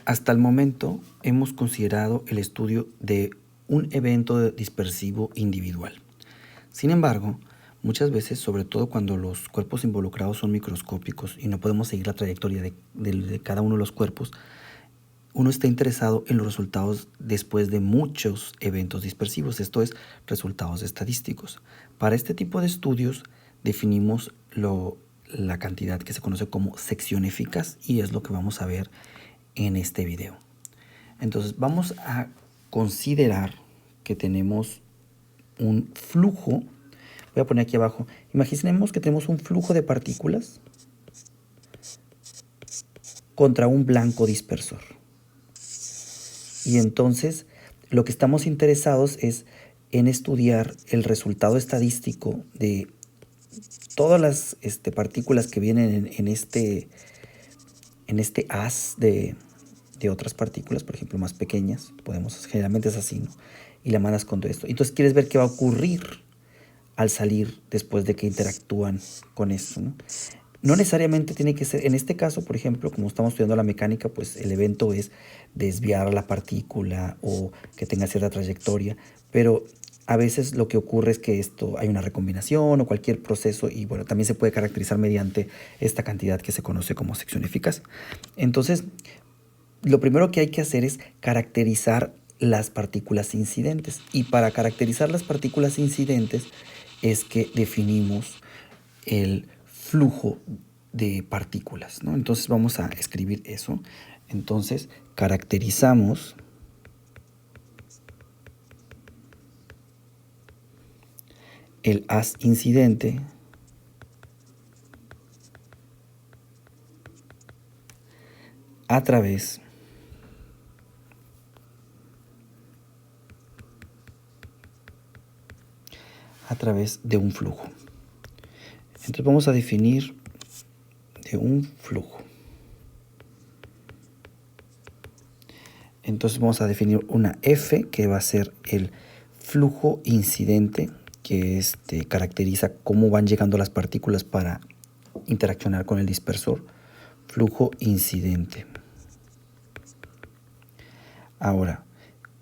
Hasta el momento hemos considerado el estudio de un evento dispersivo individual. Sin embargo, muchas veces, sobre todo cuando los cuerpos involucrados son microscópicos y no podemos seguir la trayectoria de cada uno de los cuerpos, uno está interesado en los resultados después de muchos eventos dispersivos, esto es, resultados estadísticos. Para este tipo de estudios definimos la cantidad que se conoce como sección eficaz y es lo que vamos a ver en este video. Entonces vamos a considerar que tenemos un flujo. Voy a poner aquí abajo. Imaginemos que tenemos un flujo de partículas contra un blanco dispersor. Y entonces lo que estamos interesados es en estudiar el resultado estadístico de todas las partículas que vienen en este haz de otras partículas, por ejemplo, más pequeñas. Generalmente es así, ¿no? Y la mandas con todo esto. Entonces quieres ver qué va a ocurrir al salir después de que interactúan con esto, ¿no? No necesariamente tiene que ser, en este caso, por ejemplo, como estamos estudiando la mecánica, pues el evento es desviar la partícula o que tenga cierta trayectoria, pero a veces lo que ocurre es que hay una recombinación o cualquier proceso y bueno, también se puede caracterizar mediante esta cantidad que se conoce como sección eficaz. Entonces, lo primero que hay que hacer es caracterizar las partículas incidentes y para caracterizar las partículas incidentes es que definimos el flujo de partículas, ¿no? Entonces vamos a escribir eso. Entonces caracterizamos el haz incidente a través de un flujo. Entonces vamos a definir de un flujo. Entonces vamos a definir una F que va a ser el flujo incidente que caracteriza cómo van llegando las partículas para interaccionar con el dispersor. Flujo incidente. Ahora,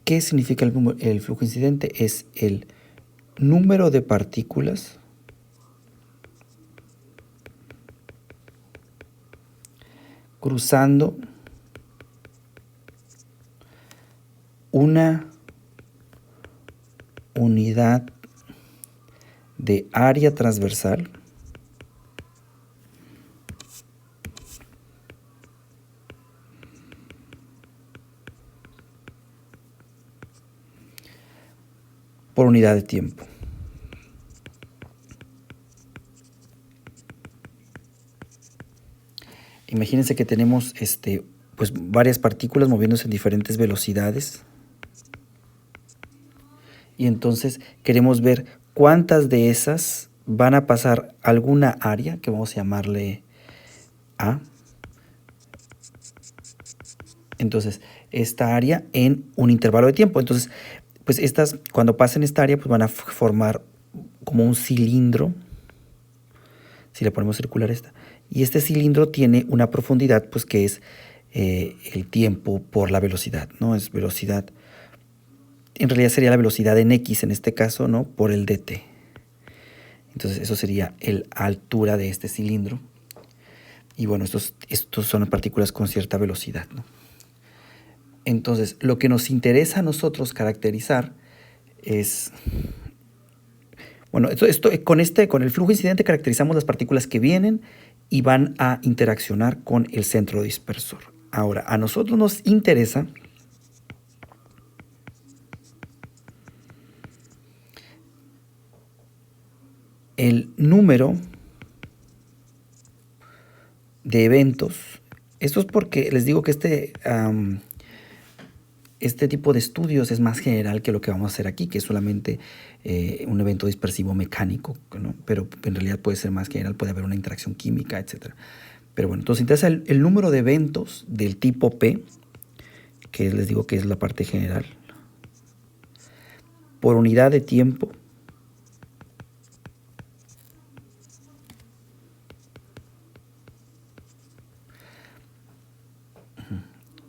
¿qué significa el flujo incidente? Es el número de partículas cruzando una unidad de área transversal por unidad de tiempo. Imagínense que tenemos pues varias partículas moviéndose en diferentes velocidades. Y entonces queremos ver cuántas de esas van a pasar alguna área, que vamos a llamarle A. Entonces, esta área en un intervalo de tiempo. Entonces, pues estas, cuando pasen esta área, pues van a formar como un cilindro. Si le ponemos circular esta. Y este cilindro tiene una profundidad, pues que es el tiempo por la velocidad, ¿no? Es velocidad. En realidad sería la velocidad en X en este caso, ¿no? Por el dt. Entonces eso sería la altura de este cilindro. Y bueno, estos son partículas con cierta velocidad, ¿no? Entonces, lo que nos interesa a nosotros caracterizar es... Bueno, con el flujo incidente caracterizamos las partículas que vienen y van a interaccionar con el centro dispersor. Ahora, a nosotros nos interesa el número de eventos. Esto es porque les digo que este tipo de estudios es más general que lo que vamos a hacer aquí, que es solamente un evento dispersivo mecánico, ¿no? Pero en realidad puede ser más general, puede haber una interacción química, etc. Pero bueno, entonces interesa el número de eventos del tipo P, que les digo que es la parte general, por unidad de tiempo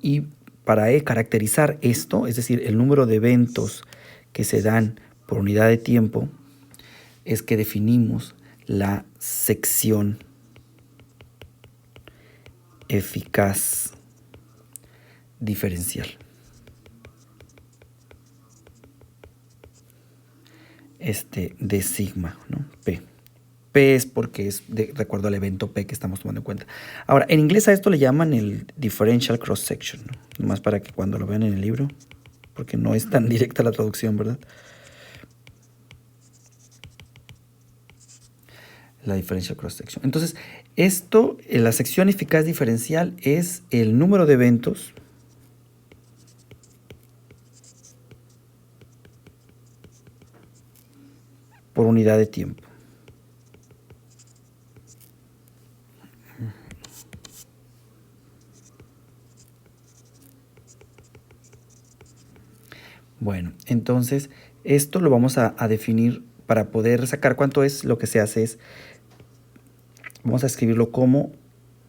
y para caracterizar esto, es decir, el número de eventos que se dan por unidad de tiempo, es que definimos la sección eficaz diferencial. De sigma, ¿no? P. P es porque es de acuerdo al evento P que estamos tomando en cuenta. Ahora, en inglés a esto le llaman el differential cross section, ¿no? Nomás para que cuando lo vean en el libro, porque no es tan directa la traducción, ¿verdad? La differential cross section. Entonces, esto, la sección eficaz diferencial es el número de eventos por unidad de tiempo. Bueno, entonces esto lo vamos a definir para poder sacar cuánto es. Lo que se hace es, vamos a escribirlo como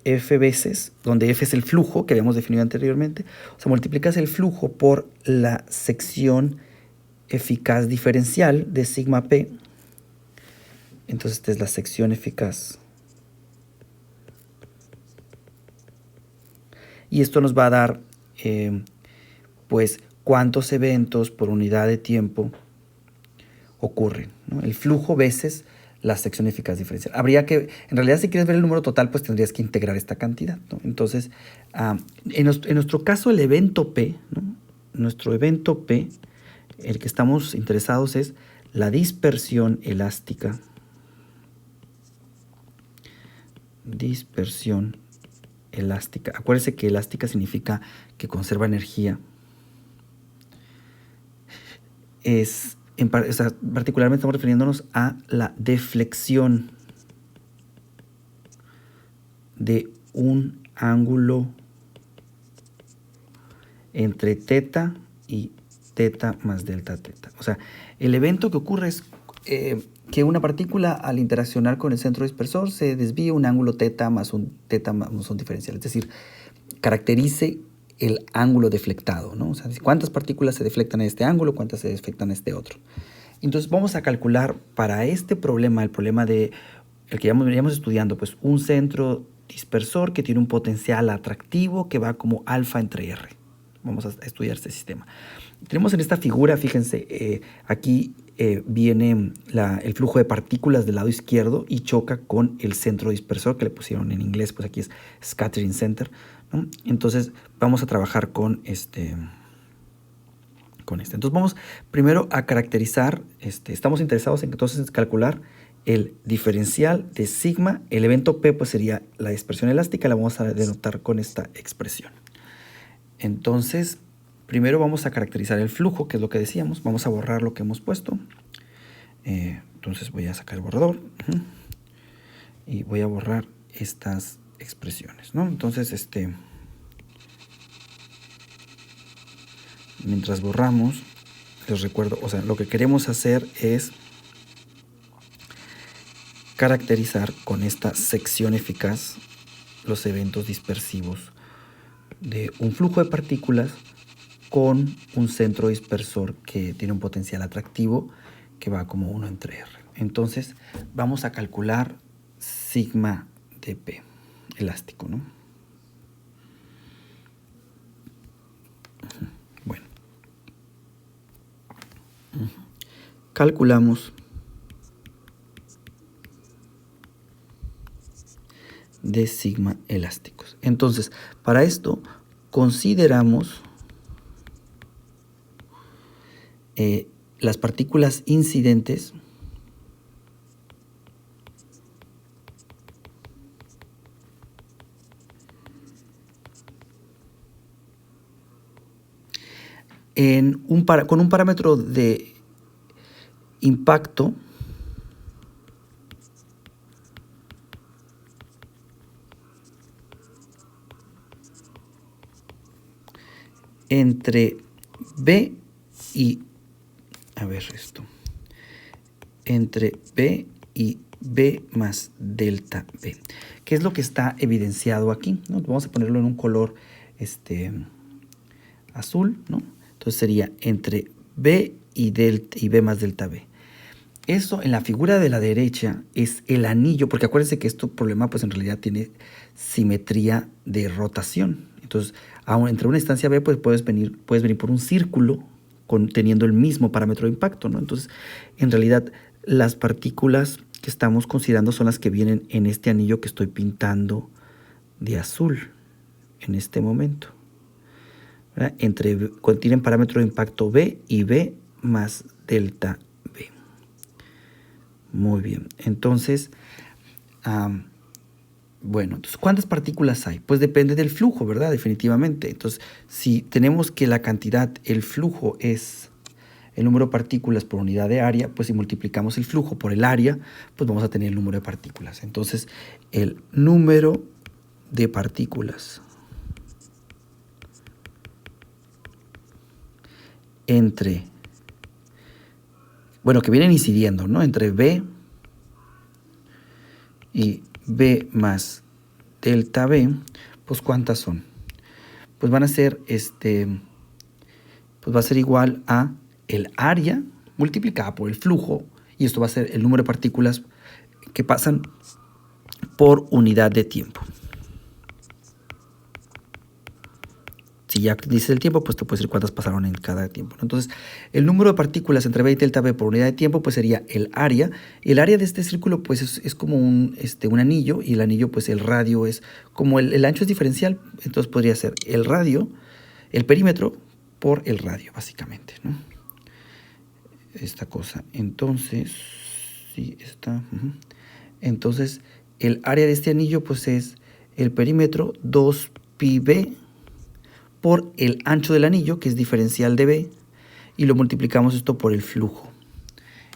F veces, donde F es el flujo que habíamos definido anteriormente. O sea, multiplicas el flujo por la sección eficaz diferencial de sigma P. Entonces esta es la sección eficaz. Y esto nos va a dar, pues, cuántos eventos por unidad de tiempo ocurren, ¿no? El flujo veces la sección eficaz diferencial. Habría que, en realidad, si quieres ver el número total, pues tendrías que integrar esta cantidad, ¿no? Entonces, en nuestro caso, el evento P, ¿no? Nuestro evento P, el que estamos interesados es la dispersión elástica. Dispersión elástica. Acuérdense que elástica significa que conserva energía. Particularmente estamos refiriéndonos a la deflexión de un ángulo entre teta y teta más delta teta. O sea, el evento que ocurre es que una partícula al interaccionar con el centro dispersor se desvíe un ángulo teta más un diferencial. Es decir, caracterice el ángulo deflectado, ¿no? O sea, cuántas partículas se deflectan en este ángulo, cuántas se deflectan en este otro. Entonces vamos a calcular para este problema, el problema de el que ya veníamos estudiando, pues un centro dispersor que tiene un potencial atractivo que va como alfa entre R. Vamos a estudiar este sistema. Tenemos en esta figura, fíjense, aquí viene el flujo de partículas del lado izquierdo y choca con el centro dispersor, que le pusieron en inglés, pues aquí es scattering center, ¿no? Entonces vamos a trabajar con este. Entonces vamos primero a caracterizar, estamos interesados en entonces calcular el diferencial de sigma. El evento P pues sería la dispersión elástica, la vamos a denotar con esta expresión. Entonces, primero vamos a caracterizar el flujo, que es lo que decíamos. Vamos a borrar lo que hemos puesto. Entonces voy a sacar el borrador y voy a borrar estas expresiones, ¿no? Entonces, mientras borramos, les recuerdo, o sea, lo que queremos hacer es caracterizar con esta sección eficaz los eventos dispersivos de un flujo de partículas con un centro dispersor que tiene un potencial atractivo que va como 1 entre R. Entonces vamos a calcular sigma de P, elástico, ¿no? Bueno. Calculamos de sigma elásticos. Entonces, para esto consideramos las partículas incidentes con un parámetro de impacto entre B y entre B y B más delta B. ¿Qué es lo que está evidenciado aquí? ¿No? Vamos a ponerlo en un color azul, ¿no? Entonces sería entre B y B más delta B. Eso en la figura de la derecha es el anillo, porque acuérdense que este problema pues en realidad tiene simetría de rotación. Entonces, entre una instancia B pues puedes venir por un círculo teniendo el mismo parámetro de impacto, ¿no? Entonces, en realidad las partículas que estamos considerando son las que vienen en este anillo que estoy pintando de azul en este momento. Tienen parámetro de impacto B y B más delta B. Muy bien. Entonces, bueno, entonces, ¿cuántas partículas hay? Pues depende del flujo, ¿verdad? Definitivamente. Entonces, si tenemos que la cantidad, el flujo es el número de partículas por unidad de área, pues si multiplicamos el flujo por el área, pues vamos a tener el número de partículas. Entonces, el número de partículas que vienen incidiendo, ¿no? Entre B y B más delta B, pues ¿cuántas son? Pues van a ser, pues va a ser igual a el área multiplicada por el flujo, y esto va a ser el número de partículas que pasan por unidad de tiempo. Si ya dices el tiempo, pues te puedes decir cuántas pasaron en cada tiempo, ¿no? Entonces, el número de partículas entre B y delta B por unidad de tiempo, pues sería el área. Y el área de este círculo, pues es como un anillo, y el anillo, pues el radio es como el ancho es diferencial, entonces podría ser el radio, el perímetro por el radio, básicamente, ¿no? Esta cosa. Entonces, sí, está. Entonces, el área de este anillo, pues es el perímetro 2πb por el ancho del anillo, que es diferencial de B, y lo multiplicamos esto por el flujo.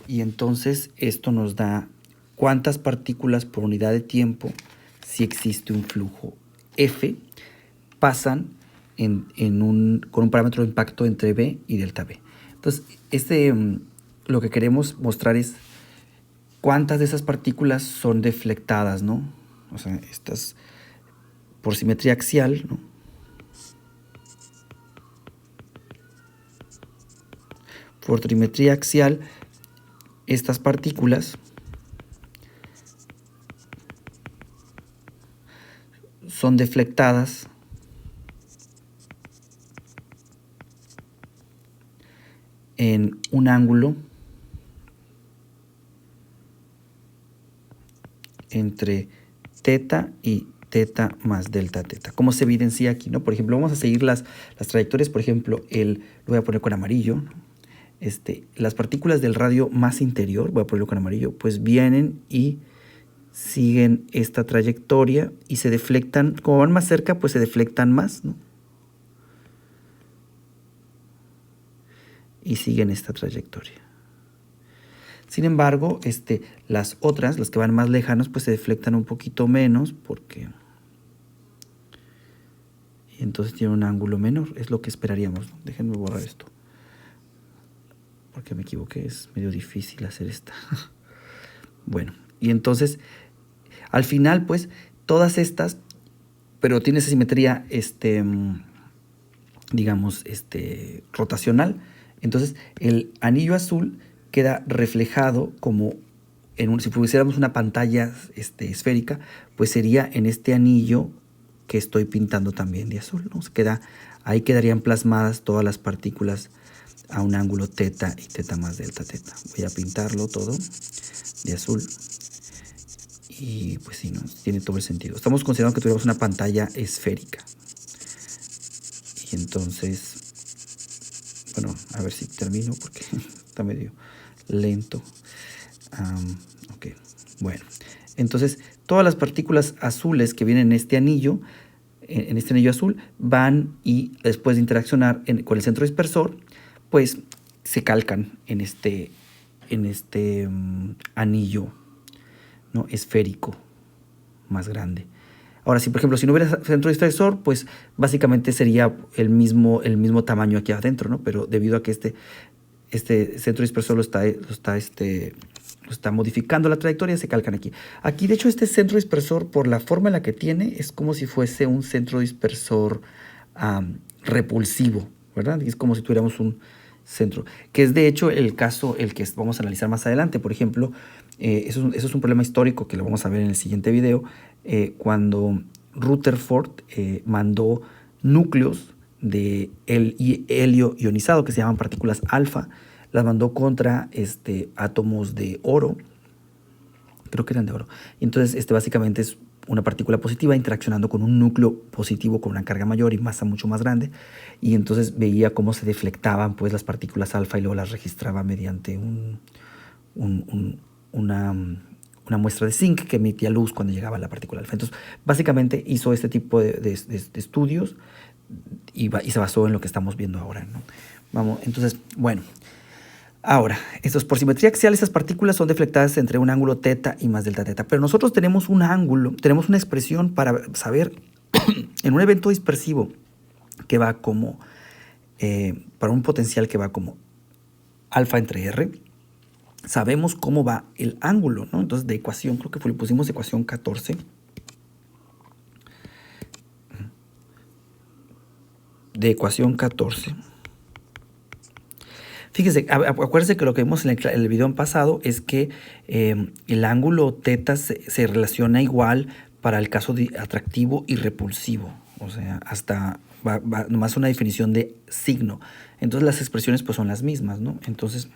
Y entonces esto nos da cuántas partículas por unidad de tiempo, si existe un flujo F, pasan con un parámetro de impacto entre B y delta B. Entonces, lo que queremos mostrar es cuántas de esas partículas son deflectadas, ¿no? O sea, estas por simetría axial, ¿no? Por trimetría axial, estas partículas son deflectadas en un ángulo entre teta y teta más delta teta, como se evidencia aquí, ¿no? Por ejemplo, vamos a seguir las trayectorias. Por ejemplo, lo voy a poner con amarillo, ¿no? Las partículas del radio más interior, voy a ponerlo con amarillo, pues vienen y siguen esta trayectoria y se deflectan, como van más cerca, pues se deflectan más, ¿no? Y siguen esta trayectoria. Sin embargo, las otras, las que van más lejanos, pues se deflectan un poquito menos, porque y entonces tiene un ángulo menor, es lo que esperaríamos, ¿no? Déjenme borrar esto, porque me equivoqué, es medio difícil hacer esta. Bueno, y entonces, al final, pues, todas estas, pero tiene esa simetría, digamos, rotacional. Entonces, el anillo azul queda reflejado como si pusiéramos una pantalla esférica, pues sería en este anillo que estoy pintando también de azul, ¿no? Ahí quedarían plasmadas todas las partículas a un ángulo teta y teta más delta teta. Voy a pintarlo todo de azul. Y pues sí, ¿no? Tiene todo el sentido. Estamos considerando que tuviéramos una pantalla esférica. Y entonces, bueno, a ver si termino porque está medio lento. Ok, bueno. Entonces, todas las partículas azules que vienen en este anillo azul, van y después de interaccionar con el centro dispersor, pues se calcan en este anillo, ¿no? Esférico más grande. Ahora, por ejemplo, si no hubiera centro dispersor, pues básicamente sería el mismo tamaño aquí adentro, ¿no? Pero debido a que este centro dispersor lo está modificando la trayectoria, se calcan aquí. Aquí, de hecho, este centro dispersor, por la forma en la que tiene, es como si fuese un centro dispersor repulsivo, ¿verdad? Y es como si tuviéramos un centro, que es de hecho el caso, el que vamos a analizar más adelante. Por ejemplo, eso es un problema histórico que lo vamos a ver en el siguiente video, cuando Rutherford mandó núcleos de helio ionizado, que se llaman partículas alfa, las mandó contra átomos de oro, creo que eran de oro. Y entonces básicamente es una partícula positiva interaccionando con un núcleo positivo con una carga mayor y masa mucho más grande, y entonces veía cómo se deflectaban pues las partículas alfa y luego las registraba mediante una muestra de zinc que emitía luz cuando llegaba a la partícula alfa. Entonces básicamente hizo este tipo de estudios y se basó en lo que estamos viendo ahora, ¿no? Vamos, entonces, bueno. Ahora, por simetría axial, esas partículas son deflectadas entre un ángulo teta y más delta teta. Pero nosotros tenemos un ángulo, tenemos una expresión para saber en un evento dispersivo que va como, para un potencial que va como alfa entre R, sabemos cómo va el ángulo, ¿no? Entonces, de ecuación, creo que le pusimos ecuación 14. De ecuación 14. Fíjese, acuérdense que lo que vimos en el video pasado es que el ángulo teta se relaciona igual para el caso de atractivo y repulsivo. O sea, hasta va nomás una definición de signo. Entonces las expresiones pues son las mismas, ¿no? Entonces,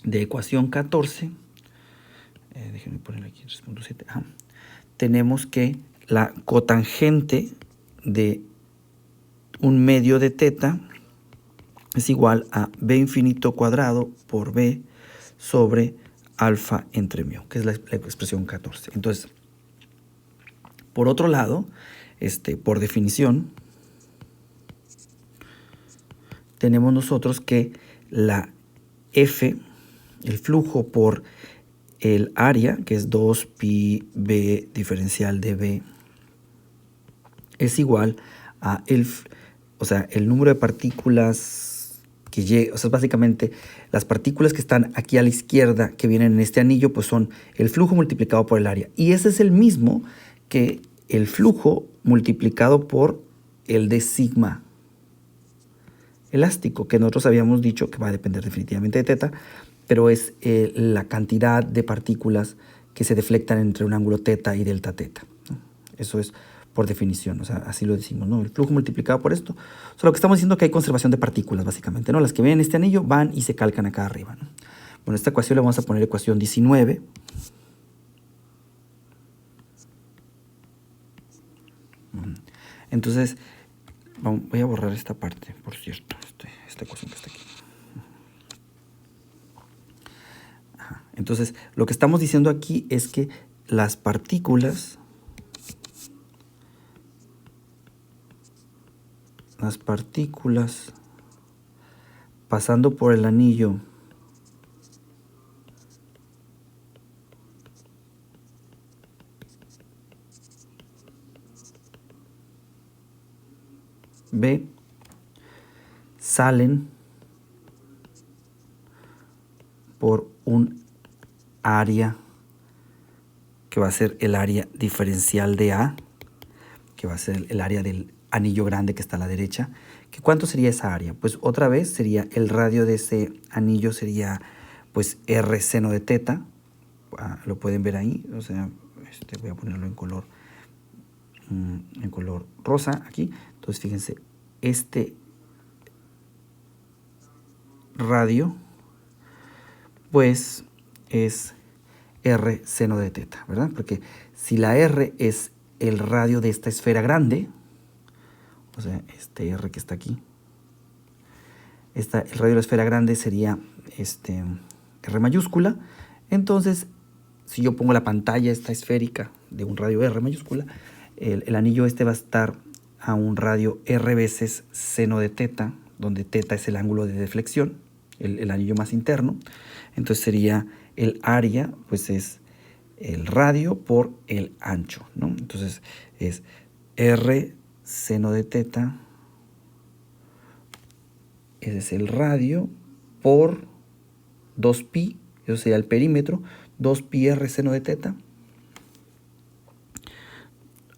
de ecuación 14, déjenme ponerle aquí 3.7, tenemos que la cotangente de un medio de teta es igual a b infinito cuadrado por b sobre alfa entre mu, que es la expresión 14. Entonces, por otro lado, por definición, tenemos nosotros que la F, el flujo por el área, que es 2 pi b diferencial de b, es igual a el número de partículas que llega, o sea, básicamente las partículas que están aquí a la izquierda que vienen en este anillo, pues son el flujo multiplicado por el área. Y ese es el mismo que el flujo multiplicado por el de sigma elástico, que nosotros habíamos dicho que va a depender definitivamente de teta, pero es la cantidad de partículas que se deflectan entre un ángulo teta y delta teta, ¿no? Eso es por definición, o sea, así lo decimos, ¿no? El flujo multiplicado por esto. O sea, lo que estamos diciendo es que hay conservación de partículas, básicamente, ¿no? Las que vienen en este anillo van y se calcan acá arriba, ¿no? Bueno, esta ecuación le vamos a poner ecuación 19. Entonces, voy a borrar esta parte, por cierto, esta ecuación que está aquí. Entonces, lo que estamos diciendo aquí es que las partículas pasando por el anillo B salen por un área que va a ser el área diferencial de A, que va a ser el área del anillo grande que está a la derecha. ¿Cuánto sería esa área? Pues otra vez sería el radio de ese anillo, sería pues R seno de teta. Lo pueden ver ahí, o sea, voy a ponerlo en color rosa aquí. Entonces fíjense, este radio pues es R seno de teta, ¿verdad? Porque si la R es el radio de esta esfera grande, o sea, este R que está aquí, el radio de la esfera grande sería R mayúscula. Entonces, si yo pongo la pantalla esta esférica de un radio R mayúscula, el anillo va a estar a un radio R veces seno de teta, donde teta es el ángulo de deflexión, el anillo más interno. Entonces sería el área, pues es el radio por el ancho, ¿no? Entonces es R seno de teta, ese es el radio, por 2pi, eso sería el perímetro, 2pi R seno de teta.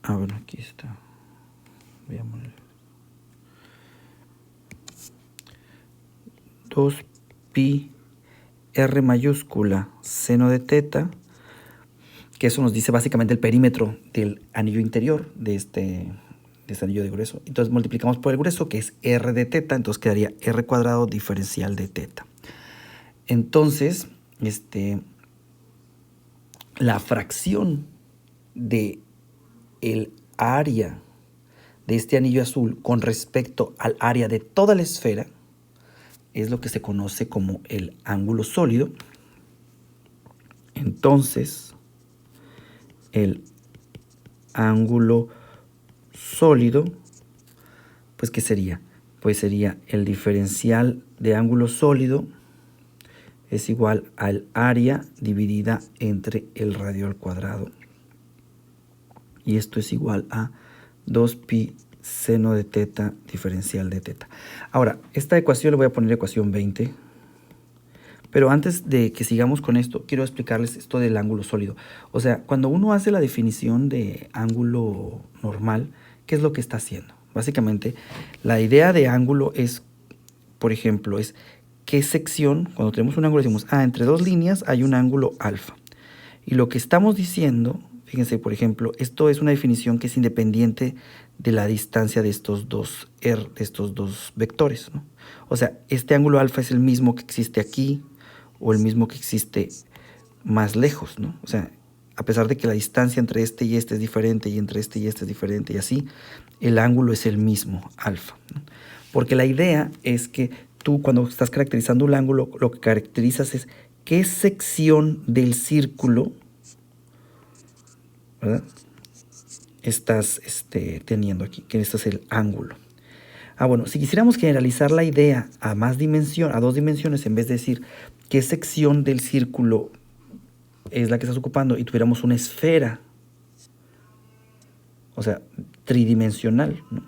Bueno, aquí está. Voy a poner. 2pi r mayúscula seno de teta, que eso nos dice básicamente el perímetro del anillo interior de este anillo de grueso. Entonces multiplicamos por el grueso, que es r de teta, entonces quedaría r cuadrado diferencial de teta. Entonces, la fracción de el área de este anillo azul con respecto al área de toda la esfera es lo que se conoce como el ángulo sólido. Entonces, el ángulo sólido, pues ¿qué sería? Pues sería el diferencial de ángulo sólido es igual al área dividida entre el radio al cuadrado. Y esto es igual a 2pi seno de teta diferencial de teta. Ahora, esta ecuación le voy a poner ecuación 20. Pero antes de que sigamos con esto, quiero explicarles esto del ángulo sólido. O sea, cuando uno hace la definición de ángulo normal, ¿qué es lo que está haciendo? Básicamente, la idea de ángulo es, por ejemplo, es qué sección, cuando tenemos un ángulo decimos, entre dos líneas hay un ángulo alfa. Y lo que estamos diciendo, fíjense, por ejemplo, esto es una definición que es independiente de la distancia de estos dos vectores, ¿no? O sea, este ángulo alfa es el mismo que existe aquí o el mismo que existe más lejos, ¿no? O sea, a pesar de que la distancia entre este y este es diferente y entre este y este es diferente y así, el ángulo es el mismo, alfa, ¿no? Porque la idea es que tú cuando estás caracterizando un ángulo, lo que caracterizas es qué sección del círculo, ¿verdad?, estás teniendo aquí, que este es el ángulo. Bueno, si quisiéramos generalizar la idea a dos dimensiones, en vez de decir qué sección del círculo es la que estás ocupando y tuviéramos una esfera, o sea, tridimensional, ¿no?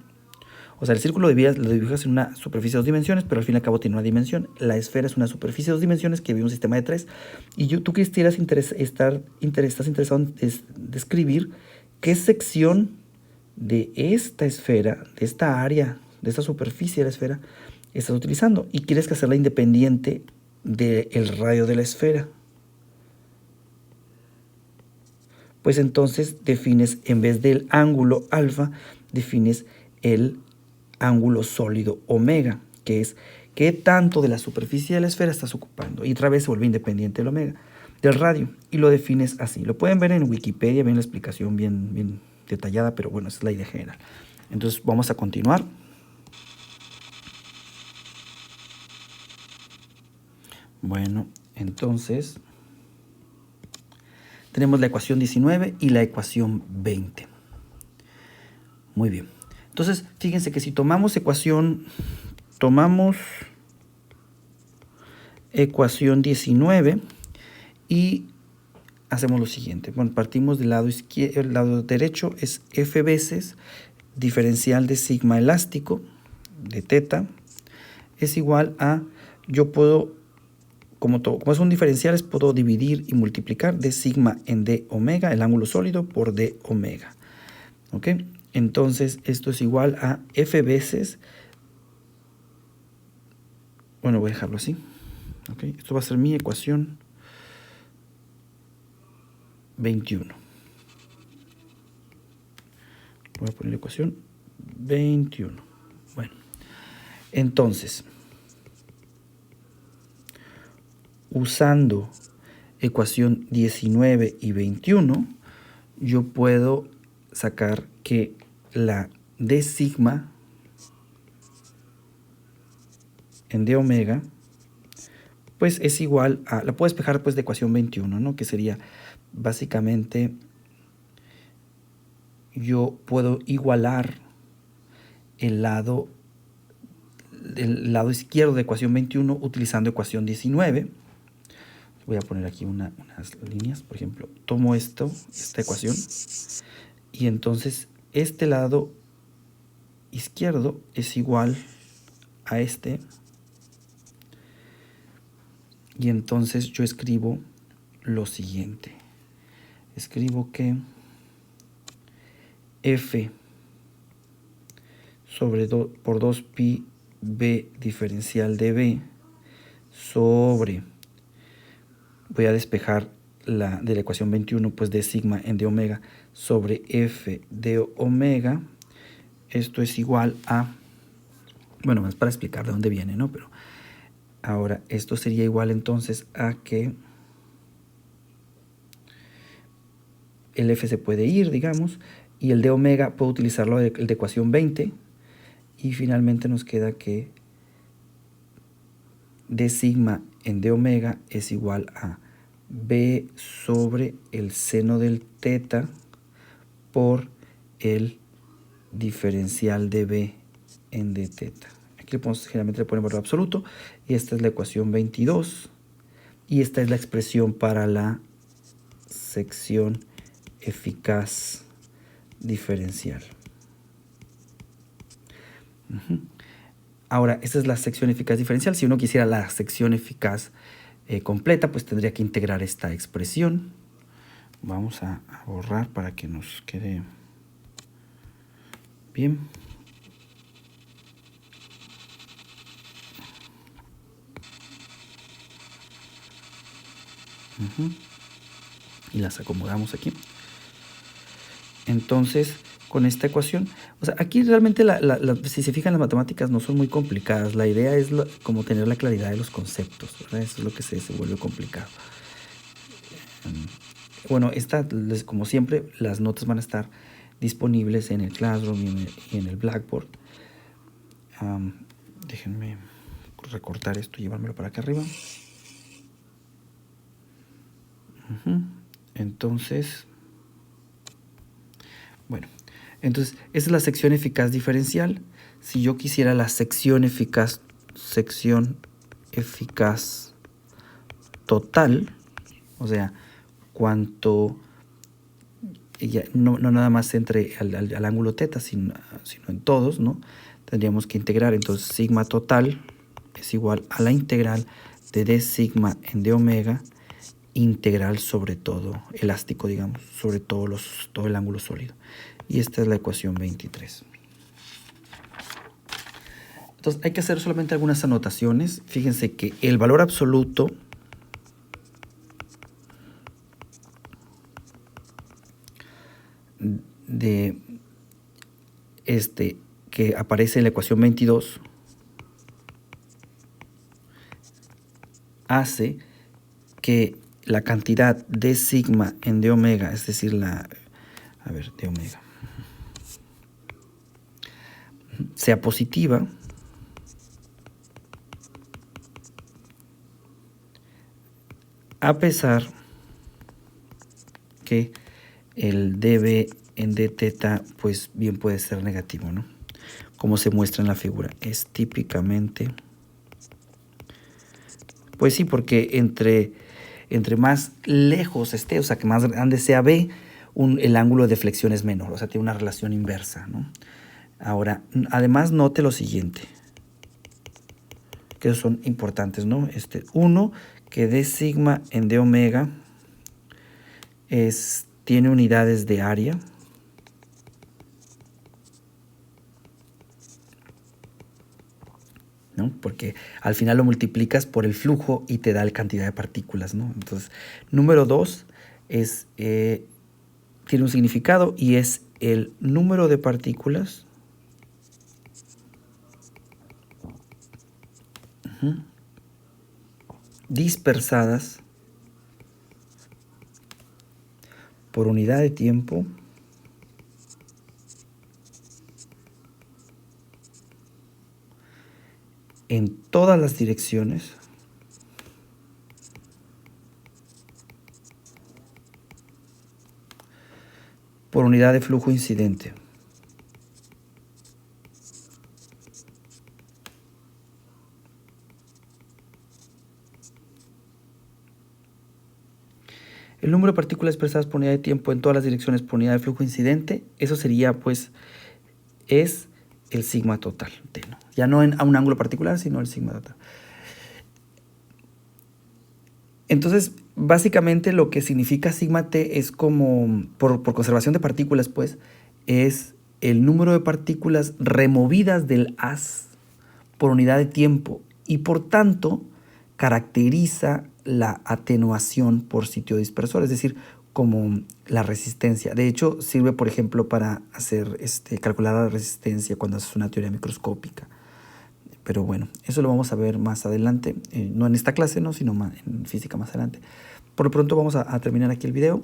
O sea, el círculo lo dibujas en una superficie de 2 dimensiones, pero al fin y al cabo tiene una dimensión. La esfera es una superficie de 2 dimensiones que vive un sistema de 3. Y tú estás interesado en describir qué sección de esta esfera, de esta área, de esta superficie de la esfera, estás utilizando. Y quieres que hacerla independiente del radio de la esfera. Pues entonces defines, en vez del ángulo alfa, defines el ángulo sólido omega, que es qué tanto de la superficie de la esfera estás ocupando. Y otra vez se vuelve independiente del omega, del radio, y lo defines así. Lo pueden ver en Wikipedia, viene la explicación bien detallada, pero bueno, esa es la idea general. Entonces vamos a continuar. Bueno, entonces tenemos la ecuación 19 y la ecuación 20. Muy bien. Entonces, fíjense que si tomamos ecuación 19 y hacemos lo siguiente. Bueno, partimos del lado izquierdo, el lado derecho es f veces diferencial de sigma elástico de teta es igual a, yo puedo, como son diferenciales, puedo dividir y multiplicar d sigma en d omega, el ángulo sólido, por d omega. ¿Ok? Entonces, esto es igual a f veces, bueno, voy a dejarlo así. ¿Ok? Esto va a ser mi ecuación 21. Voy a poner la ecuación 21. Bueno, entonces, usando ecuación 19 y 21, yo puedo sacar que la d sigma en d omega, pues es igual a, la puedo despejar pues de ecuación 21, ¿no? Que sería básicamente, yo puedo igualar el lado izquierdo de ecuación 21 utilizando ecuación 19. Voy a poner aquí unas líneas, por ejemplo, tomo esta ecuación, y entonces este lado izquierdo es igual a este, y entonces yo escribo lo siguiente. Escribo que f por 2pi b diferencial de b sobre, voy a despejar de la ecuación 21, pues d sigma en d omega sobre f de omega. Esto es igual a, bueno, es para explicar de dónde viene, ¿no? Pero ahora esto sería igual entonces a que el f se puede ir, digamos, y el de omega puedo utilizarlo el de ecuación 20, y finalmente nos queda que d sigma en d omega es igual a b sobre el seno del teta por el diferencial de b en d teta. Aquí generalmente le ponemos valor absoluto, y esta es la ecuación 22, y esta es la expresión para la sección eficaz diferencial. Ahora, esta es la sección eficaz diferencial. Si uno quisiera la sección eficaz completa, pues tendría que integrar esta expresión. Vamos a borrar para que nos quede bien. Y las acomodamos aquí. Entonces, con esta ecuación, o sea, aquí realmente, si se fijan, las matemáticas no son muy complicadas. La idea es como tener la claridad de los conceptos, ¿verdad? Eso es lo que se vuelve complicado. Bueno, como siempre, las notas van a estar disponibles en el Classroom y en el Blackboard. Déjenme recortar esto y llevármelo para acá arriba. Entonces, bueno, esa es la sección eficaz diferencial. Si yo quisiera la sección eficaz total, o sea, cuánto, no nada más entre al ángulo teta, sino en todos, ¿no? Tendríamos que integrar. Entonces, sigma total es igual a la integral de d sigma en d omega, integral sobre todo, elástico, digamos, sobre todo el ángulo sólido. Y esta es la ecuación 23. Entonces, hay que hacer solamente algunas anotaciones. Fíjense que el valor absoluto de que aparece en la ecuación 22 hace que la cantidad de sigma en d omega, es decir, d omega, sea positiva, a pesar que el dB en d teta pues bien puede ser negativo, ¿no? Como se muestra en la figura. Es típicamente, pues sí, porque entre más lejos esté, o sea, que más grande sea B, el ángulo de flexión es menor, o sea, tiene una relación inversa, ¿no? Ahora, además, note lo siguiente, que son importantes, ¿no? Uno, que d sigma en d omega tiene unidades de área. ¿No? Porque al final lo multiplicas por el flujo y te da la cantidad de partículas, ¿no? Entonces, número 2 tiene un significado, y es el número de partículas dispersadas por unidad de tiempo en todas las direcciones por unidad de flujo incidente. El número de partículas dispersadas por unidad de tiempo en todas las direcciones por unidad de flujo incidente, eso sería, pues, es el sigma total, ¿no? Ya no a un ángulo particular, sino el sigma total. Entonces, básicamente lo que significa sigma t es como, por conservación de partículas, pues, es el número de partículas removidas del haz por unidad de tiempo, y por tanto, caracteriza la atenuación por sitio dispersor, es decir, como la resistencia. De hecho, sirve, por ejemplo, para hacer calcular la resistencia cuando haces una teoría microscópica. Pero bueno, eso lo vamos a ver más adelante, no en esta clase, no, sino en física más adelante. Por lo pronto vamos a terminar aquí el video.